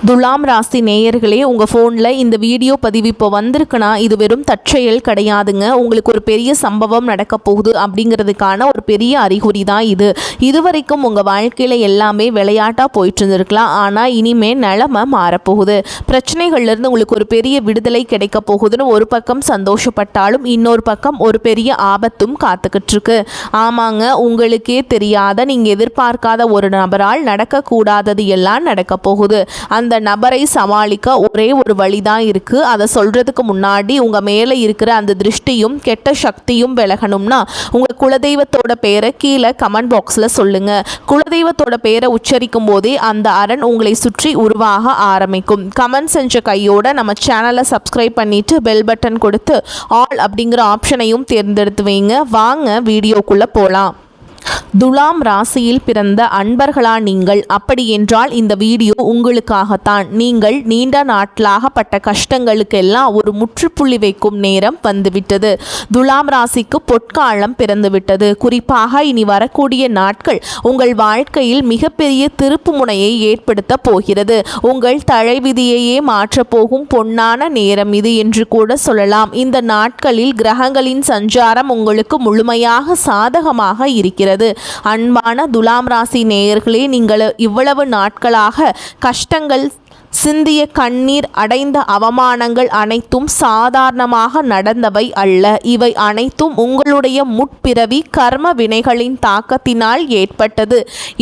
துலாம் ராசி நேயர்களே, உங்கள் ஃபோனில் இந்த வீடியோ பதிவு இப்போ வந்திருக்குன்னா இது வெறும் தற்செயல் கிடையாதுங்க. உங்களுக்கு ஒரு பெரிய சம்பவம் நடக்க போகுது அப்படிங்கிறதுக்கான ஒரு பெரிய அறிகுறி தான் இது. இதுவரைக்கும் உங்கள் வாழ்க்கையில் எல்லாமே விளையாட்டாக போயிட்டு இருந்திருக்கலாம். ஆனால் இனிமேல் நிலமை மாறப்போகுது. பிரச்சனைகள்லேருந்து உங்களுக்கு ஒரு பெரிய விடுதலை கிடைக்க போகுதுன்னு ஒரு பக்கம் சந்தோஷப்பட்டாலும் இன்னொரு பக்கம் ஒரு பெரிய ஆபத்தும் காத்துக்கிட்டு இருக்கு. ஆமாங்க, உங்களுக்கே தெரியாத நீங்கள் எதிர்பார்க்காத ஒரு நபரால் நடக்கக்கூடாதது எல்லாம் நடக்க போகுது. அந்த நபரை சமாளிக்க ஒரே ஒரு வழிதான் இருக்கு. அதை சொல்றதுக்கு முன்னாடி உங்க மேலே இருக்கிற அந்த திருஷ்டியும் கெட்ட சக்தியும் விலகணும்னா உங்க குலதெய்வத்தோட பேரை கீழே கமெண்ட் பாக்ஸ்ல சொல்லுங்க. குலதெய்வத்தோட பேரை உச்சரிக்கும் போதே அந்த அரண் உங்களை சுற்றி உருவாக ஆரம்பிக்கும். கமெண்ட் செஞ்ச கையோட நம்ம சேனலை சப்ஸ்கிரைப் பண்ணிட்டு பெல் பட்டன் கொடுத்து ஆல் அப்படிங்கிற ஆப்ஷனையும் தேர்ந்தெடுத்து வைங்க. வாங்க வீடியோக்குள்ள போலாம். துலாம் ராசியில் பிறந்த அன்பர்களா நீங்கள்? அப்படி என்றால் இந்த வீடியோ உங்களுக்காகத்தான். நீங்கள் நீண்ட நாட்களாக பட்ட கஷ்டங்களுக்கெல்லாம் ஒரு முற்றுப்புள்ளி வைக்கும் நேரம் வந்துவிட்டது. துலாம் ராசிக்கு பொற்காலம் பிறந்துவிட்டது. குறிப்பாக இனி வரக்கூடிய நாட்கள் உங்கள் வாழ்க்கையில் மிகப்பெரிய திருப்பு முனையை ஏற்படுத்த போகிறது. உங்கள் தலைவிதியையே மாற்றப்போகும் பொன்னான நேரம் இது என்று கூட சொல்லலாம். இந்த நாட்களில் கிரகங்களின் சஞ்சாரம் உங்களுக்கு முழுமையாக சாதகமாக இருக்கிறது. அன்பான துலாம் ராசி நேயர்களே, நீங்கள் இவ்வளவு நாட்களாக கஷ்டங்கள் சிந்திய கண்ணீர் அடைந்த அவமானங்கள் அனைத்தும் சாதாரணமாக நடந்தவை அல்ல. இவை அனைத்தும் உங்களுடைய முற்பிறவி கர்ம வினைகளின் தாக்கத்தினால் ஏற்பட்டது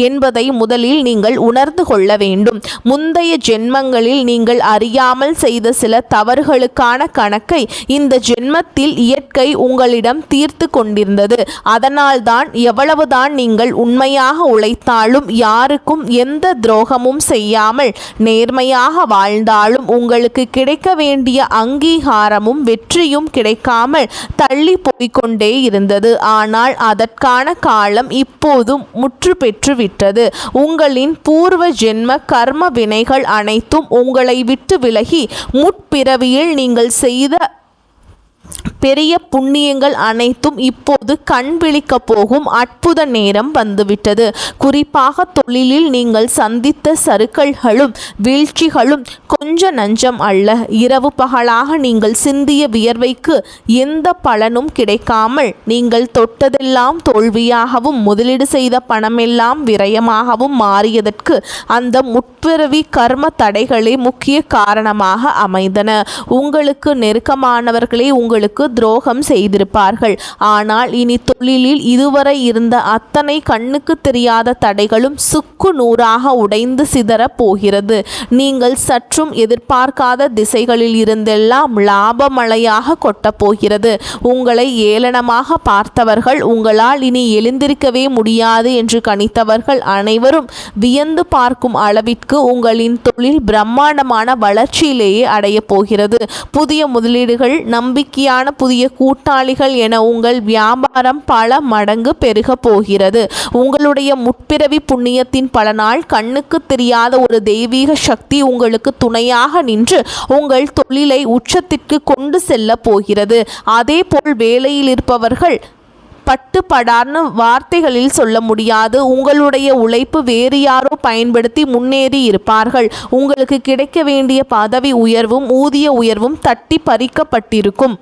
என்பதை முதலில் நீங்கள் உணர்ந்து கொள்ள வேண்டும். முந்தைய ஜென்மங்களில் நீங்கள் அறியாமல் செய்த சில தவறுகளுக்கான கணக்கை இந்த ஜென்மத்தில் இயற்கை உங்களிடம் தீர்த்து கொண்டிருந்தது. அதனால்தான் எவ்வளவுதான் நீங்கள் உண்மையாக உழைத்தாலும் யாருக்கும் எந்த துரோகமும் செய்யாமல் நேர்மையாக வாழ்ந்தாலும் உங்களுக்கு கிடைக்க வேண்டிய அங்கீகாரமும் வெற்றியும் கிடைக்காமல் தள்ளி போய்கொண்டே இருந்தது. ஆனால் அதற்கான காலம் இப்போதும் முற்று பெற்று விட்டது. உங்களின் பூர்வ ஜென்ம கர்ம வினைகள் அனைத்தும் உங்களை விட்டு விலகி முற்பிறவியில் நீங்கள் செய்த பெரிய புண்ணியங்கள் அனைத்தும் இப்போது கண் விழிக்க போகும் அற்புத நேரம் வந்துவிட்டது. குறிப்பாக தொழிலில் நீங்கள் சந்தித்த சறுக்கல்களும் வீழ்ச்சிகளும் கொஞ்ச நஞ்சம் அல்ல. இரவு பகலாக நீங்கள் சிந்திய வியர்வைக்கு எந்த பலனும் கிடைக்காமல் நீங்கள் தொட்டதெல்லாம் தோல்வியாகவும் முதலீடு செய்த பணமெல்லாம் விரயமாகவும் மாறியதற்கு அந்த முற்பிறவி கர்ம தடைகளே முக்கிய காரணமாக அமைந்தன. உங்களுக்கு நெருக்கமானவர்களே உங்களுக்கு துரோகம் செய்திருப்பார்கள். ஆனால் இனி தொழிலில் இதுவரை இருந்த அத்தனை கண்ணுக்கு தெரியாத தடைகளும் சுக்கு நூறாக உடைந்து சிதற போகிறது. நீங்கள் சற்றும் எதிர்பார்க்காத திசைகளில் இருந்தெல்லாம் லாபமழையாக கொட்டப்போகிறது. உங்களை ஏளனமாக பார்த்தவர்கள், உங்களால் இனி எழுந்திருக்கவே முடியாது என்று கணித்தவர்கள் அனைவரும் வியந்து பார்க்கும் அளவிற்கு உங்களின் தொழில் பிரம்மாண்டமான வளர்ச்சியிலேயே அடைய போகிறது. புதிய முதலீடுகள், நம்பிக்கையான புதிய கூட்டாளிகள் என உங்கள் வியாபாரம் பல மடங்கு பெருக போகிறது. உங்களுடைய முற்பிறவி புண்ணியத்தின் பலனால் கண்ணுக்கு தெரியாத ஒரு தெய்வீக சக்தி உங்களுக்கு துணையாக நின்று உங்கள் தொழிலை உச்சத்திற்கு கொண்டு செல்ல போகிறது. அதேபோல் வேலையில் இருப்பவர்கள் பட்டுப்படார்னு வார்த்தைகளில் சொல்ல முடியாது. உங்களுடைய உழைப்பு வேறு யாரோ பயன்படுத்தி முன்னேறி இருப்பார்கள். உங்களுக்கு கிடைக்க வேண்டிய பதவி உயர்வும் ஊதிய உயர்வும் தட்டி பறிக்கப்பட்டிருக்கும்.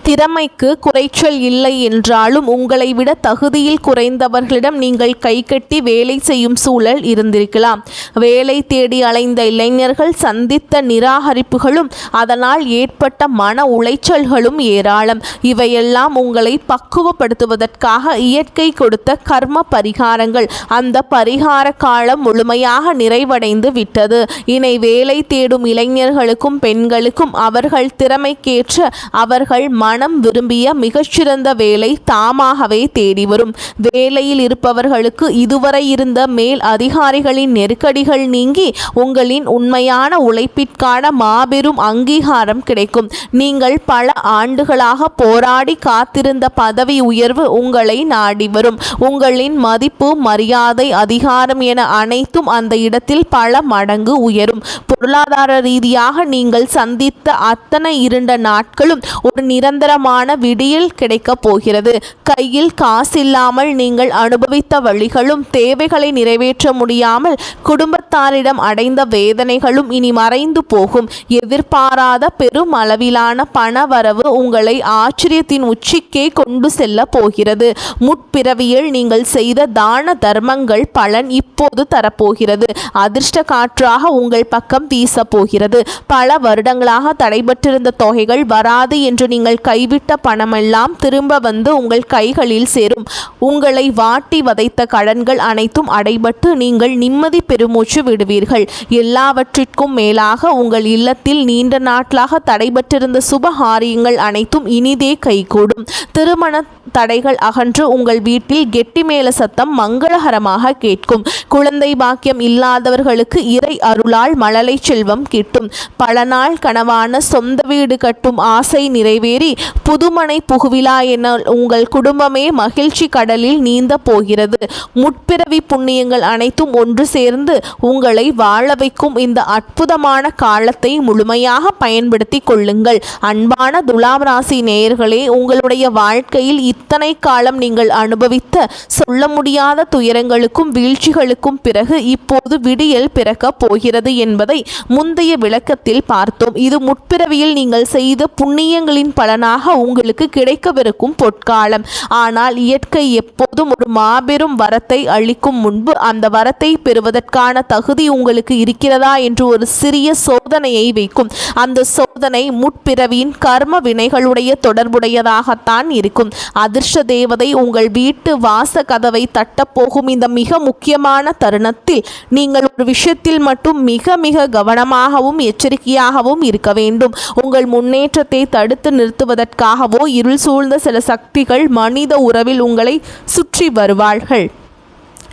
திறமைக்கு குறைச்சல் இல்லை என்றாலும் உங்களை விட தகுதியில் குறைந்தவர்களிடம் நீங்கள் கைகட்டி வேலை செய்யும் சூழல் இருந்திருக்கலாம். வேலை தேடி அலைந்த இளைஞர்கள் சந்தித்த நிராகரிப்புகளும் அதனால் ஏற்பட்ட மன உளைச்சல்களும் ஏராளம். இவையெல்லாம் உங்களை பக்குவப்படுத்துவதற்காக இயற்கை கொடுத்த கர்ம பரிகாரங்கள். அந்த பரிகார காலம் முழுமையாக நிறைவடைந்து விட்டது. இனி வேலை தேடும் இளைஞர்களுக்கும் பெண்களுக்கும் அவர்கள் திறமைக்கேற்ற அவர்கள் மனம் விரும்பிய மிகச்சிறந்த வேலை தாமாகவே தேடி வரும். வேலையில் இருப்பவர்களுக்கு இதுவரை இருந்த மேல் அதிகாரிகளின் நெருக்கடிகள் நீங்கி உங்களின் உண்மையான உழைப்பிற்கான மாபெரும் அங்கீகாரம் கிடைக்கும். நீங்கள் பல ஆண்டுகளாக போராடி காத்திருந்த பதவி உயர்வு உங்களை நாடி வரும். உங்களின் மதிப்பு, மரியாதை, அதிகாரம் என அனைத்தும் அந்த இடத்தில் பல மடங்கு உயரும். பொருளாதார ரீதியாக நீங்கள் சந்தித்த அத்தனை இருண்ட நாட்களும் ஒரு நிரந்தரமான விடியல் கிடைக்கப் போகிறது. கையில் காசில்லாமல் நீங்கள் அனுபவித்த வழிகளும் தேவைகளை நிறைவேற்ற முடியாமல் குடும்பத்தாரிடம் அடைந்த வேதனைகளும் இனி மறைந்து போகும். எதிர்பாராத பெரும் அளவிலான பண வரவு உங்களை ஆச்சரியத்தின் உச்சிக்கே கொண்டு செல்ல போகிறது. முற்பிறவியில் நீங்கள் செய்த தான தர்மங்கள் பலன் இப்போது தரப்போகிறது. அதிர்ஷ்ட காற்றாக உங்கள் பக்கம் வீச போகிறது. பல வருடங்களாக தடைபட்டிருந்த தொகைகள் வராது என்று நீங்கள் கைவிட்ட பணமெல்லாம் திரும்ப வந்து உங்கள் கைகளில் சேரும். உங்களை வாட்டி வதைத்த கடன்கள் அனைத்தும் அடைபட்டு நீங்கள் நிம்மதி பெருமூச்சு விடுவீர்கள். எல்லாவற்றிற்கும் மேலாக உங்கள் இல்லத்தில் நீண்ட நாட்களாக தடைபட்டிருந்த சுபகாரியங்கள் அனைத்தும் இனிதே கைகூடும். திருமண தடைகள் அகன்று உங்கள் வீட்டில் கெட்டி மேல சத்தம் மங்களகரமாக கேட்கும். குழந்தை பாக்கியம் இல்லாதவர்களுக்கு இறை அருளால் மழலை செல்வம் கிட்டும். பல நாள் கனவான சொந்த வீடு கட்டும் ஆசை நிறைவேறி புதுமனை புகுவிழா என உங்கள் குடும்பமே மகிழ்ச்சி கடலில் நீந்த போகிறது. முற்பிறவி புண்ணியங்கள் அனைத்தும் ஒன்று சேர்ந்து உங்களை வாழ வைக்கும் இந்த அற்புதமான காலத்தை முழுமையாக பயன்படுத்தி கொள்ளுங்கள். அன்பான துலாம் ராசி நேயர்களே, உங்களுடைய வாழ்க்கையில் இத்தனை காலம் நீங்கள் அனுபவித்த சொல்ல முடியாத துயரங்களுக்கும் வீழ்ச்சிகளுக்கும் பிறகு இப்போது விடியல் பிறக்க போகிறது என்பதை முந்தைய விளக்கத்தில் பார்த்தோம். இது முற்பிறவியில் நீங்கள் செய்த புண்ணியங்களின் பலனாக உங்களுக்கு கிடைக்கவிருக்கும் பொற்காலம். ஆனால் இயற்கை எப்போதும் ஒரு மாபெரும் வரத்தை அளிக்கும் முன்பு அந்த வரத்தை பெறுவதற்கான தகுதி உங்களுக்கு இருக்கிறதா என்று ஒரு சிறிய சோதனையை வைக்கும். அந்த சோதனை முற்பிறவியின் கர்ம வினைகளுடைய தொடர்புடையதாகத்தான் இருக்கும். அதிர்ஷ்ட தேவதை உங்கள் வீட்டு வாச கதவை தட்டப்போகும் இந்த மிக முக்கியமான தருணத்தில் நீங்கள் ஒரு விஷயத்தில் மட்டும் மிக மிக கவனமாகவும் எச்சரிக்கையாகவும் இருக்க வேண்டும். உங்கள் முன்னேற்றத்தை தடுத்து நிறுத்துவதற்காகவோ இருள் சூழ்ந்த சில சக்திகள் மனித உறவில் உங்களை சுற்றி வருவார்கள்.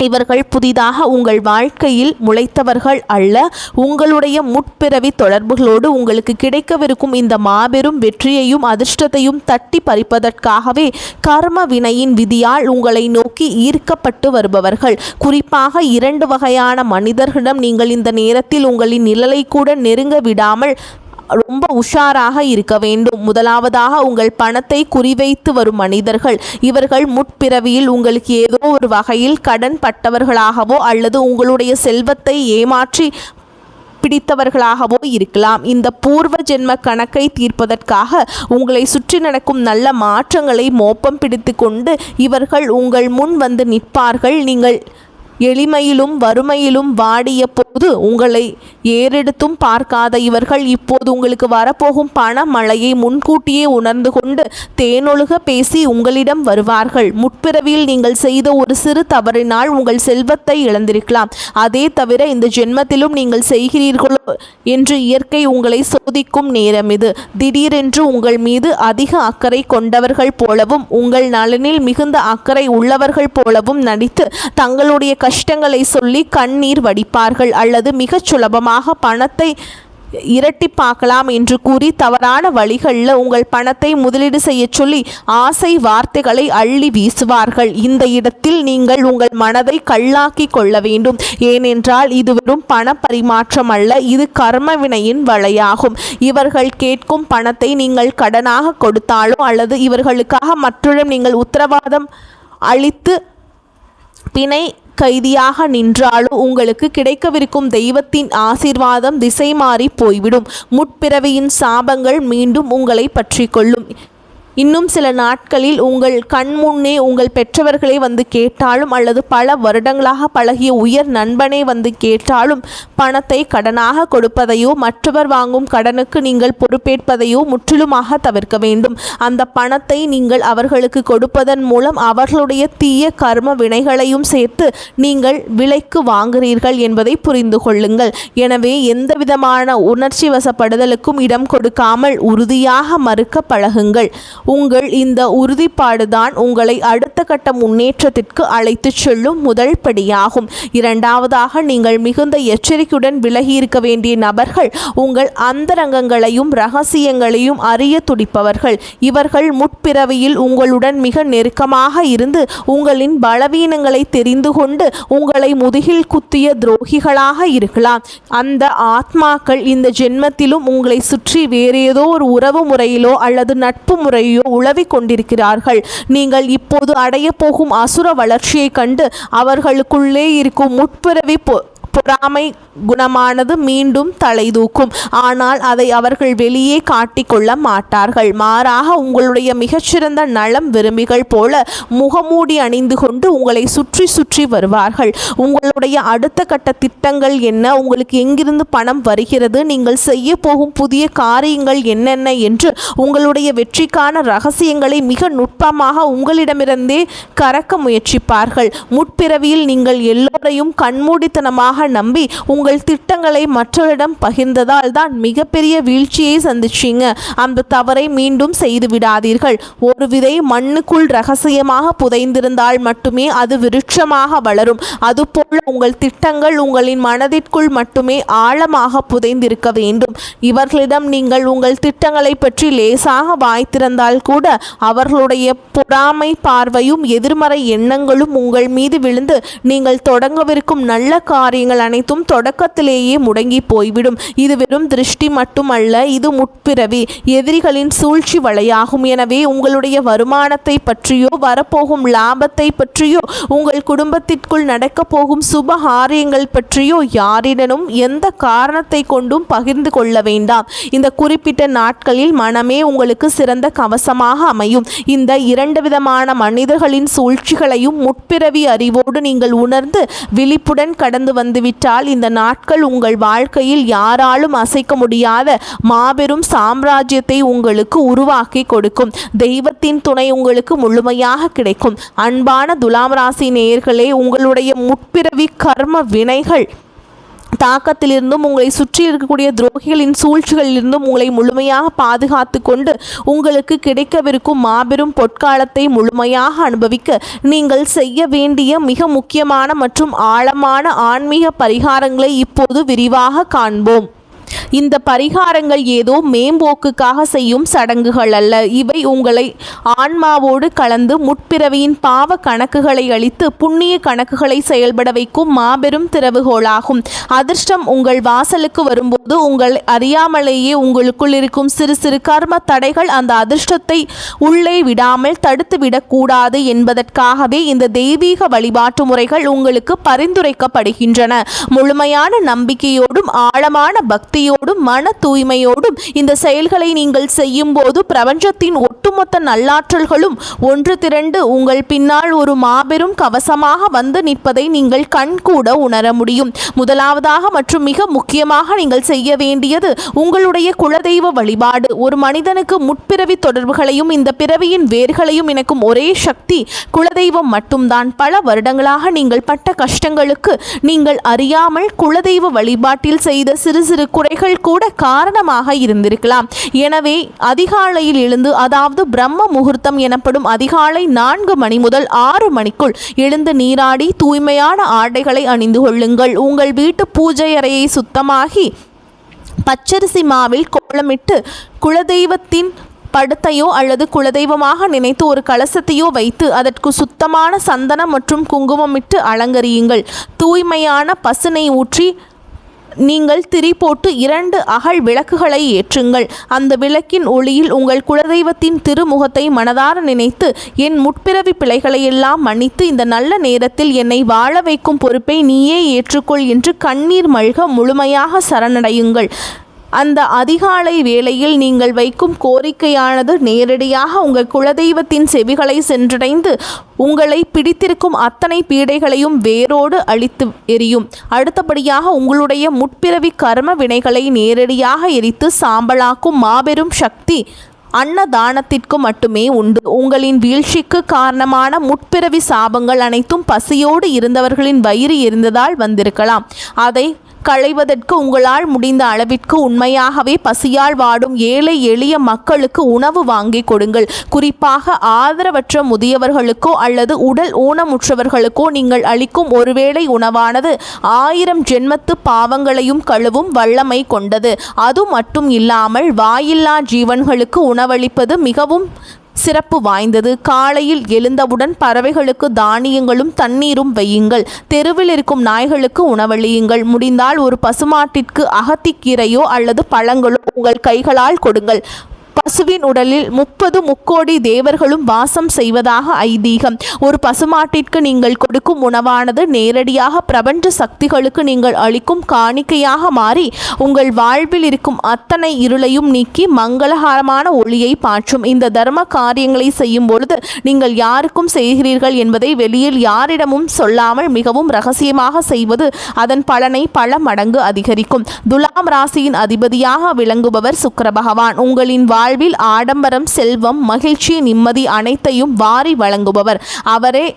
இவர்கள் புதிதாக உங்கள் வாழ்க்கையில் முளைத்தவர்கள் அல்ல. உங்களுடைய முற்பிறவி தொடர்புகளோடு உங்களுக்கு கிடைக்கவிருக்கும் இந்த மாபெரும் வெற்றியையும் அதிர்ஷ்டத்தையும் தட்டி பறிப்பதற்காகவே கர்ம வினையின் விதியால் உங்களை நோக்கி ஈர்க்கப்பட்டு வருபவர்கள். குறிப்பாக 2 வகையான மனிதர்களிடம் நீங்கள் இந்த நேரத்தில் உங்களின் நிழலை கூட நெருங்க விடாமல் ரொம்ப உஷாராக இருக்க வேண்டும். முதலாவதாக உங்கள் பணத்தை குறிவைத்து வரும் மனிதர்கள். இவர்கள் முற்பிறவியில் உங்களுக்கு ஏதோ ஒரு வகையில் கடன் பட்டவர்களாகவோ அல்லது உங்களுடைய செல்வத்தை ஏமாற்றி பிடித்தவர்களாகவோ இருக்கலாம். இந்த பூர்வ ஜென்ம கணக்கை தீர்ப்பதற்காக உங்களை சுற்றி நடக்கும் நல்ல மாற்றங்களை மோப்பம் பிடித்து கொண்டு இவர்கள் உங்கள் முன் வந்து நிற்பார்கள். நீங்கள் எளிமையிலும் வறுமையிலும் வாடிய போது உங்களை ஏறெடுத்தும் பார்க்காத இவர்கள் இப்போது உங்களுக்கு வரப்போகும் பண மழையை முன்கூட்டியே உணர்ந்து கொண்டு தேனொழுக பேசி உங்களிடம் வருவார்கள். முற்பிறவியில் நீங்கள் செய்த ஒரு சிறு தவறினால் உங்கள் செல்வத்தை இழந்திருக்கலாம். அதே தவிர இந்த ஜென்மத்திலும் நீங்கள் செய்கிறீர்களோ என்று இயற்கை உங்களை சோதிக்கும் நேரம் இது. திடீரென்று உங்கள் மீது அதிக அக்கறை கொண்டவர்கள் போலவும் உங்கள் நலனில் மிகுந்த அக்கறை உள்ளவர்கள் போலவும் நடித்து தங்களுடைய கஷ்டங்களை சொல்லி கண்ணீர் வடிப்பார்கள். அல்லது மிகச் சுலபமாக பணத்தை இரட்டிப்பாக்கலாம் என்று கூறி தவறான வழிகளில் உங்கள் பணத்தை முதலீடு செய்ய சொல்லி ஆசை வார்த்தைகளை அள்ளி வீசுவார்கள். இந்த இடத்தில் நீங்கள் உங்கள் மனதை கல்லாக்கி கொள்ள வேண்டும். ஏனென்றால் இது வெறும் பண பரிமாற்றம் அல்ல, இது கர்ம வினையின் வலையாகும். இவர்கள் கேட்கும் பணத்தை நீங்கள் கடனாக கொடுத்தாலோ அல்லது இவர்களுக்காக மற்றொரு நீங்கள் உத்தரவாதம் அளித்து பிணை கைதியாக நின்றாலும் உங்களுக்கு கிடைக்கவிருக்கும் தெய்வத்தின் ஆசீர்வாதம் திசை மாறி போய்விடும். முற்பிறவியின் சாபங்கள் மீண்டும் உங்களை பற்றி கொள்ளும். இன்னும் சில நாட்களில் உங்கள் கண் முன்னே உங்கள் பெற்றவர்களே வந்து கேட்டாலும் அல்லது பல வருடங்களாக பழகிய உயர் நண்பனே வந்து கேட்டாலும் பணத்தை கடனாக கொடுப்பதையோ மற்றவர் வாங்கும் கடனுக்கு நீங்கள் பொறுப்பேற்பதையோ முற்றிலுமாக தவிர்க்க வேண்டும். அந்த பணத்தை நீங்கள் அவர்களுக்கு கொடுப்பதன் மூலம் அவர்களுடைய தீய கர்ம வினைகளையும் சேர்த்து நீங்கள் விலைக்கு வாங்குகிறீர்கள் என்பதை புரிந்து கொள்ளுங்கள். எனவே எந்தவிதமான உணர்ச்சி வசப்படுதலுக்கும் இடம் கொடுக்காமல் உறுதியாக மறுக்க பழகுங்கள். உங்கள் இந்த உறுதிப்பாடுதான் உங்களை அடுத்த கட்ட முன்னேற்றத்திற்கு அழைத்து செல்லும் முதல் படியாகும். இரண்டாவதாக, நீங்கள் மிகுந்த எச்சரிக்கையுடன் விலகி இருக்க வேண்டிய நபர்கள் உங்கள் அந்தரங்கங்களையும் இரகசியங்களையும் அறிய துடிப்பவர்கள். இவர்கள் முற்பிறவியில் உங்களுடன் மிக நெருக்கமாக இருந்து உங்களின் பலவீனங்களை தெரிந்து கொண்டு உங்களை முதுகில் குத்திய துரோகிகளாக இருக்கலாம். அந்த ஆத்மாக்கள் இந்த ஜென்மத்திலும் உங்களை சுற்றி வேறேதோ ஒரு உறவு முறையிலோ அல்லது நட்பு முறையோ உலவிக் கொண்டிருக்கிறார்கள். நீங்கள் இப்போது அடைய போகும் அசுர வளர்ச்சியை கண்டு அவர்களுக்குள்ளே இருக்கும் முற்பிறவி பொறாமை குணமானது மீண்டும் தலை தூக்கும். ஆனால் அதை அவர்கள் வெளியே காட்டிக்கொள்ள மாட்டார்கள். மாறாக உங்களுடைய மிகச்சிறந்த நலம் விரும்பிகள் போல முகமூடி அணிந்து கொண்டு உங்களை சுற்றி சுற்றி வருவார்கள். உங்களுடைய அடுத்த கட்ட திட்டங்கள் என்ன, உங்களுக்கு எங்கிருந்து பணம் வருகிறது, நீங்கள் செய்ய போகும் புதிய காரியங்கள் என்னென்ன என்று உங்களுடைய வெற்றிக்கான ரகசியங்களை மிக நுட்பமாக உங்களிடமிருந்தே கறக்க முயற்சிப்பார்கள். முற்பிறவியில் நீங்கள் எல்லோரையும் கண்மூடித்தனமாக நம்பி உங்கள் திட்டங்களை மற்றவரிடம் பகிர்ந்ததால் தான் மிகப்பெரிய வீழ்ச்சியை சந்திச்சீங்க. அந்த தவறை மீண்டும் செய்து விடாதீர்கள். ஒரு விதை மண்ணுக்குள் ரகசியமாக புதைந்திருந்தால் மட்டுமே அது விருட்சமாக வளரும். அதுபோல உங்கள் திட்டங்கள் உங்களின் மனதிற்குள் மட்டுமே ஆழமாக புதைந்திருக்க வேண்டும். இவர்களிடம் நீங்கள் உங்கள் திட்டங்களை பற்றி லேசாக வாய்த்திருந்தால் கூட அவர்களுடைய பொறாமை பார்வையும் எதிர்மறை எண்ணங்களும் உங்கள் மீது விழுந்து நீங்கள் தொடங்கவிருக்கும் நல்ல காரியங்கள் அனைத்தும் தொடக்கத்திலேயே முடங்கி போய்விடும். இது வெறும் திருஷ்டி மட்டுமல்ல, இது முற்பிறவி எதிரிகளின் சூழ்ச்சி வலையாகும். எனவே உங்களுடைய வருமானத்தை பற்றியோ வரப்போகும் லாபத்தை பற்றியோ உங்கள் குடும்பத்திற்குள் நடக்க போகும் சுப காரியங்கள் பற்றியோ யாரிடனும் எந்த காரணத்தை கொண்டும் பகிர்ந்து கொள்ள வேண்டாம். இந்த குறிப்பிட்ட நாட்களில் மனமே உங்களுக்கு சிறந்த கவசமாக அமையும். இந்த இரண்டு விதமான மனிதர்களின் சூழ்ச்சிகளையும் முற்பிறவி அறிவோடு நீங்கள் உணர்ந்து விழிப்புடன் கடந்து வந்துவிட்டால் இந்த நாட்கள் உங்கள் வாழ்க்கையில் யாராலும் அசைக்க முடியாத மாபெரும் சாம்ராஜ்யத்தை உங்களுக்கு உருவாக்கி கொடுக்கும். தெய்வத்தின் துணை உங்களுக்கு முழுமையாக கிடைக்கும். அன்பான துலாம் ராசி நேயர்களே, உங்களுடைய முற்பிறவி கர்ம வினைகள் தாக்கத்திலிருந்தும் உங்களை சுற்றி இருக்கக்கூடிய துரோகிகளின் சூழ்ச்சிகளிலிருந்தும் உங்களை முழுமையாக பாதுகாத்து கொண்டு உங்களுக்கு கிடைக்கவிருக்கும் மாபெரும் பொற்காலத்தை முழுமையாக அனுபவிக்க நீங்கள் செய்ய வேண்டிய மிக முக்கியமான மற்றும் ஆழமான ஆன்மீக பரிகாரங்களை இப்போது விரிவாக காண்போம். இந்த பரிகாரங்கள் ஏதோ மேம்போக்குக்காக செய்யும் சடங்குகள் அல்ல. இவை உங்களை ஆன்மாவோடு கலந்து முற்பிறவியின் பாவ கணக்குகளை அளித்து புண்ணிய கணக்குகளை செயல்பட வைக்கும் மாபெரும் திறவுகோலாகும். அதிர்ஷ்டம் உங்கள் வாசலுக்கு வரும்போது உங்கள் அறியாமலேயே உங்களுக்குள் இருக்கும் சிறு சிறு கர்ம தடைகள் அந்த அதிர்ஷ்டத்தை உள்ளே விடாமல் தடுத்து விடக்கூடாது என்பதற்காகவே இந்த தெய்வீக வழிபாட்டு முறைகள் உங்களுக்கு பரிந்துரைக்கப்படுகின்றன. முழுமையான நம்பிக்கையோடும் ஆழமான பக்தியோடும் மன தூய்மையோடும் இந்த செயல்களை நீங்கள் செய்யும் போது பிரபஞ்சத்தின் ஒட்டுமொத்த நல்லாற்றல்களும் ஒன்று திரண்டு உங்கள் பின்னால் ஒரு மாபெரும் கவசமாக வந்து நிற்பதை நீங்கள் கண்கூட உணர முடியும். முதலாவதாக மற்றும் மிக முக்கியமாக நீங்கள் செய்ய வேண்டியது உங்களுடைய குலதெய்வ வழிபாடு. ஒரு மனிதனுக்கு முற்பிறவி தொடர்புகளையும் இந்த பிறவியின் வேர்களையும் இணைக்கும் ஒரே சக்தி குலதெய்வம் மட்டும்தான். பல வருடங்களாக நீங்கள் பட்ட கஷ்டங்களுக்கு நீங்கள் அறியாமல் குலதெய்வ வழிபாட்டில் செய்த சிறு சிறு குறைகள் கூட காரணமாக இருந்திருக்கலாம். எனவே அதிகாலையில் எழுந்து, அதாவது பிரம்ம முகூர்த்தம் எனப்படும் அதிகாலை 4 மணி முதல் 6 மணிக்குள் எழுந்து நீராடி தூய்மையான ஆடைகளை அணிந்து கொள்ளுங்கள். உங்கள் வீட்டு பூஜை அறையை சுத்தமாகி பச்சரிசி மாவில் கோலமிட்டு குலதெய்வத்தின் படத்தையோ அல்லது குலதெய்வமாக நினைத்து ஒரு கலசத்தையோ வைத்து அதற்கு சுத்தமான சந்தனம் மற்றும் குங்குமமிட்டு அலங்கரியுங்கள். தூய்மையான பசுனை ஊற்றி நீங்கள் திரி போட்டு 2 அகல் விளக்குகளை ஏற்றுங்கள். அந்த விளக்கின் ஒளியில் உங்கள் குலதெய்வத்தின் திருமுகத்தை மனதார நினைத்து, என் முற்பிறவி பிழைகளையெல்லாம் மன்னித்து இந்த நல்ல நேரத்தில் என்னை வாழ வைக்கும் பொறுப்பை நீயே ஏற்றுக்கொள் என்று கண்ணீர் மல்க முழுமையாக சரணடையுங்கள். அந்த அதிகாலை வேளையில் நீங்கள் வைக்கும் கோரிக்கையானது நேரடியாக உங்கள் குலதெய்வத்தின் செவிகளை சென்றடைந்து உங்களை பிடித்திருக்கும் அத்தனை பீடைகளையும் வேரோடு அழித்து எரியும். அடுத்தபடியாக உங்களுடைய முற்பிறவி கர்ம வினைகளை நேரடியாக எரித்து சாம்பலாக்கும் மாபெரும் சக்தி அன்னதானத்திற்கு மட்டுமே உண்டு. உங்களின் வீழ்ச்சிக்கு காரணமான முற்பிறவி சாபங்கள் அனைத்தும் பசியோடு இருந்தவர்களின் வயிறு எரிந்ததால் வந்திருக்கலாம். அதை களைவதற்கு உங்களால் முடிந்த அளவிற்கு உண்மையாகவே பசியால் வாடும் ஏழை எளிய மக்களுக்கு உணவு வாங்கி கொடுங்கள். குறிப்பாக ஆதரவற்ற முதியவர்களுக்கோ அல்லது உடல் ஊனமுற்றவர்களுக்கோ நீங்கள் அளிக்கும் ஒருவேளை உணவானது 1000 ஜென்மத்து பாவங்களையும் கழுவும் வல்லமை கொண்டது. அது மட்டும் இல்லாமல் வாயில்லா ஜீவன்களுக்கு உணவளிப்பது மிகவும் சிறப்பு வாய்ந்தது. காலையில் எழுந்தவுடன் பறவைகளுக்கு தானியங்களும் தண்ணீரும் வையுங்கள். தெருவில் இருக்கும் நாய்களுக்கு உணவளியுங்கள். முடிந்தால் ஒரு பசுமாட்டிற்கு அகத்திக்கீரையோ அல்லது பழங்களோ உங்கள் கைகளால் கொடுங்கள். பசுவின் உடலில் 30 முக்கோடி தேவர்களும் வாசம் செய்வதாக ஐதீகம். ஒரு பசுமாட்டிற்கு நீங்கள் கொடுக்கும் உணவானது நேரடியாக பிரபஞ்ச சக்திகளுக்கு நீங்கள் அளிக்கும் காணிக்கையாக மாறி உங்கள் வாழ்வில் இருக்கும் அத்தனை இருளையும் நீக்கி மங்களகரமான ஒளியை பாற்றும். இந்த தர்ம காரியங்களை செய்யும் பொழுது நீங்கள் யாருக்கும் செய்கிறீர்கள் என்பதை வெளியில் யாரிடமும் சொல்லாமல் மிகவும் ரகசியமாக செய்வது அதன் பலனை பல மடங்கு அதிகரிக்கும். துலாம் ராசியின் அதிபதியாக விளங்குபவர் சுக்கிர பகவான். உங்களின் வாழ்வில் ஆடம்பரம், செல்வம், மகிழ்ச்சி, நிம்மதி அனைத்தையும் வாரி வழங்குபவர் அவரே.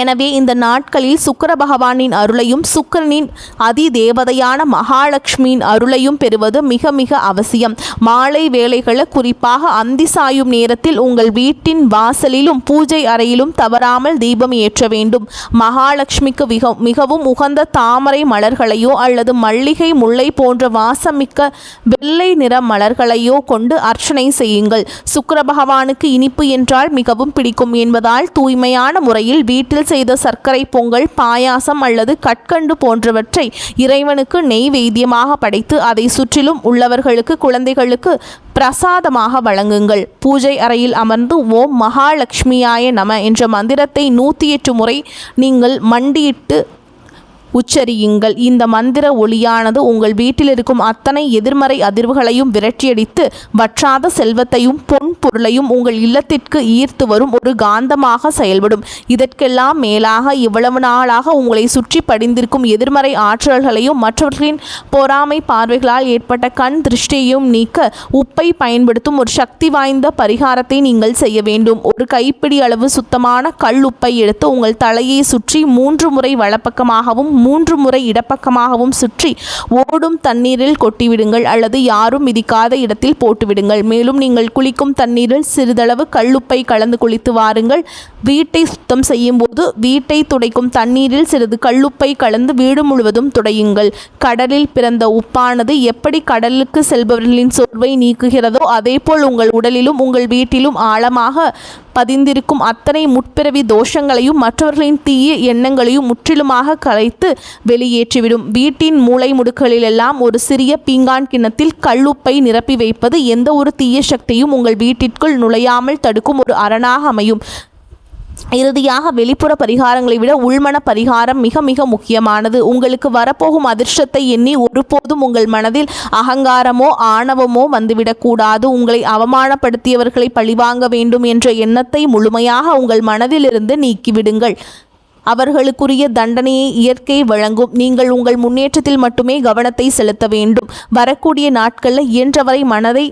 எனவே இந்த நாட்களில் சுக்கிர பகவானின் அருளையும் சுக்கிரனின் அதி தேவதையான மகாலட்சுமியின் அருளையும் பெறுவது மிக மிக அவசியம். மாலை வேளைகளை குறிப்பாக அந்தி சாயும் நேரத்தில் உங்கள் வீட்டின் வாசலிலும் பூஜை அறையிலும் தவறாமல் தீபம் ஏற்ற வேண்டும். மகாலட்சுமிக்கு மிகவும் உகந்த தாமரை மலர்களையோ அல்லது மல்லிகை, முல்லை போன்ற வாசமிக்க வெள்ளை நிற மலர்களையோ கொண்டு அர்ச்சனை செய்யுங்கள். சுக்கிர பகவானுக்கு இனிப்பு என்றால் மிகவும் பிடிக்கும் என்பதால் தூய்மையான முறையில் வீட்டில் செய்த சர்க்கரை பொங்கல், பாயாசம் அல்லது கற்கண்டு போன்றவற்றை இறைவனுக்கு நெய்வேத்தியமாக படைத்து அதை சுற்றிலும் உள்ளவர்களுக்கு, குழந்தைகளுக்கு பிரசாதமாக வழங்குங்கள். பூஜை அறையில் அமர்ந்து ஓம் மகாலட்சுமியாய நம என்ற மந்திரத்தை 108 முறை நீங்கள் மண்டியிட்டு உச்சரியுங்கள். இந்த மந்திர ஒளியானது உங்கள் வீட்டில் இருக்கும் அத்தனை எதிர்மறை அதிர்வுகளையும் விரட்டியடித்து வற்றாத செல்வத்தையும் பொன் பொருளையும் உங்கள் இல்லத்திற்கு ஈர்த்து வரும் ஒரு காந்தமாக செயல்படும். இதற்கெல்லாம் மேலாக இவ்வளவு நாளாக உங்களை சுற்றி படிந்திருக்கும் எதிர்மறை ஆற்றல்களையும் மற்றவர்களின் பொறாமை பார்வைகளால் ஏற்பட்ட கண் திருஷ்டியையும் நீக்க உப்பை பயன்படுத்தும் ஒரு சக்தி வாய்ந்த பரிகாரத்தை நீங்கள் செய்ய வேண்டும். ஒரு கைப்பிடி அளவு சுத்தமான கல் உப்பை எடுத்து உங்கள் தலையை சுற்றி 3 முறை வலப்பக்கமாகவும் 3 முறை இடப்பக்கமாகவும் சுற்றி ஓடும் தண்ணீரில் கொட்டிவிடுங்கள் அல்லது யாரும் மிதிக்காத இடத்தில் போட்டுவிடுங்கள். மேலும் நீங்கள் குளிக்கும் தண்ணீரில் சிறிதளவு கல்லுப்பை கலந்து குளித்து வாருங்கள். வீட்டை சுத்தம் செய்யும் போது வீட்டை துடைக்கும் தண்ணீரில் சிறிது கல்லுப்பை கலந்து வீடு முழுவதும் துடையுங்கள். கடலில் பிறந்த உப்பானது எப்படி கடலுக்கு செல்பவர்களின் சோர்வை நீக்குகிறதோ அதேபோல் உங்கள் உடலிலும் உங்கள் வீட்டிலும் ஆழமாக பதிந்திருக்கும் அத்தனை முற்பிறவி தோஷங்களையும் மற்றவர்களின் தீய எண்ணங்களையும் முற்றிலுமாக கலைத்து வெளியேற்றிவிடும். வீட்டின் மூலை முடுக்களிலெல்லாம் ஒரு சிறிய பீங்கான் கிண்ணத்தில் கல்லுப்பை நிரப்பி வைப்பது எந்த ஒரு தீய சக்தியும் உங்கள் வீட்டிற்குள் நுழையாமல் தடுக்கும் ஒரு அரணாக அமையும். இறுதியாக வெளிப்புற பரிகாரங்களை விட உள்மன பரிகாரம் மிக மிக முக்கியமானது. உங்களுக்கு வரப்போகும் அதிர்ஷ்டத்தை எண்ணி ஒருபோதும் உங்கள் மனதில் அகங்காரமோ ஆணவமோ வந்துவிடக்கூடாது. உங்களை அவமானப்படுத்தியவர்களை பழிவாங்க வேண்டும் என்ற எண்ணத்தை முழுமையாக உங்கள் மனதிலிருந்து நீக்கிவிடுங்கள். அவர்களுக்குரிய தண்டனையை இயற்கை வழங்கும். நீங்கள் உங்கள் முன்னேற்றத்தில் மட்டுமே கவனத்தை செலுத்த வேண்டும். வரக்கூடிய நாட்களில் இயன்றவரை மனதை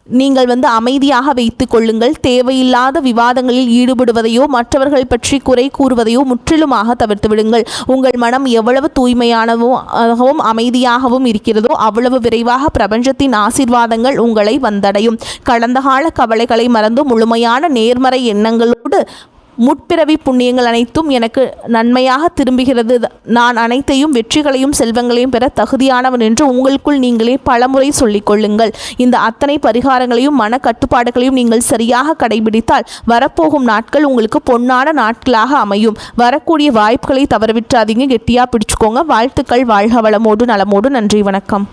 நீங்கள் அமைதியாக வைத்து கொள்ளுங்கள். தேவையில்லாத விவாதங்களில் ஈடுபடுவதையோ மற்றவர்கள் பற்றி குறை கூறுவதையோ முற்றிலுமாக தவிர்த்து விடுங்கள். உங்கள் மனம் எவ்வளவு தூய்மையானவும் அமைதியாகவும் இருக்கிறதோ அவ்வளவு விரைவாக பிரபஞ்சத்தின் ஆசீர்வாதங்கள் உங்களை வந்தடையும். கடந்த கால கவலைகளை மறந்து முழுமையான நேர்மறை எண்ணங்களோடு முற்பிறவி புண்ணியங்கள் அனைத்தும் எனக்கு நன்மையாக திரும்புகிறது, நான் அனைத்தையும் வெற்றிகளையும் செல்வங்களையும் பெற தகுதியானவன் என்று உங்களுக்குள் நீங்களே பலமுறை சொல்லிக் கொள்ளுங்கள். இந்த அத்தனை பரிகாரங்களையும் மன கட்டுப்பாடுகளையும் நீங்கள் சரியாக கடைபிடித்தால் வரப்போகும் நாட்கள் உங்களுக்கு பொன்னான நாட்களாக அமையும். வரக்கூடிய வாய்ப்புகளை தவறவிட்டாதீங்க, கெட்டியாக பிடிச்சுக்கோங்க. வாழ்த்துக்கள். வாழ்க வளமோடு நலமோடு. நன்றி, வணக்கம்.